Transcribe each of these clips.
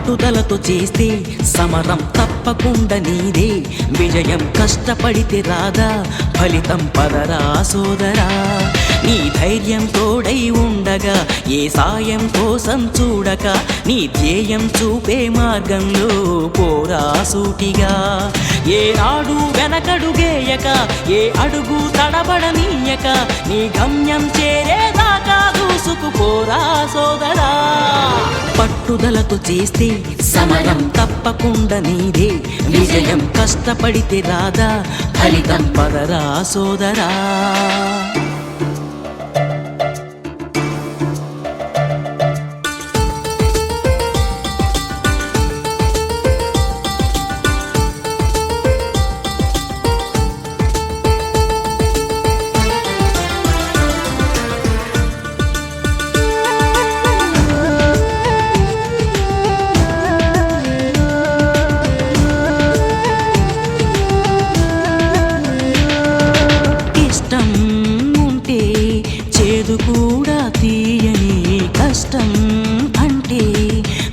పట్టుదలతో చేస్తే సమరం తప్పకుండా నీదే విజయం కష్టపడితే రాదా ఫలితం పదరా సోదరా నీ ధైర్యం తోడై ఉండగా ఏ సాయం కోసం చూడక నీ ధ్యేయం చూపే మార్గంలో పోరా సూటిగా ఏ నాడు వెనకడుగేయక ఏ అడుగు తడబడనీయక నీ గమ్యం చేరేదాకా దూసుకుపోరా సోదరా పట్టుదలతో చేస్తే సమరం తప్పకుండా నీదే విజయం కష్టపడితే రాదా ఫలితం పదరా సోదరా కూడా తీయని కష్టం అంటే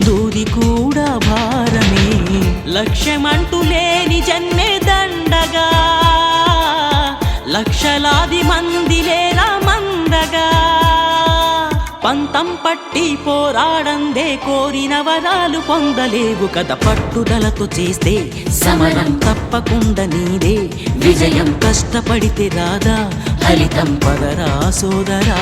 దూది కూడా భారమే లక్ష్యమంటూ లేని జన్మే దండగా లక్షలాది మంది లేరా మందగా పంతం పట్టి పోరాడందే కోరిన వరాలు పొందలేవు కదా పట్టుదలతో చేస్తే సమరం తప్పకుండా నీదే విజయం కష్టపడితే రాదా ఫలితం పదరా సోదరా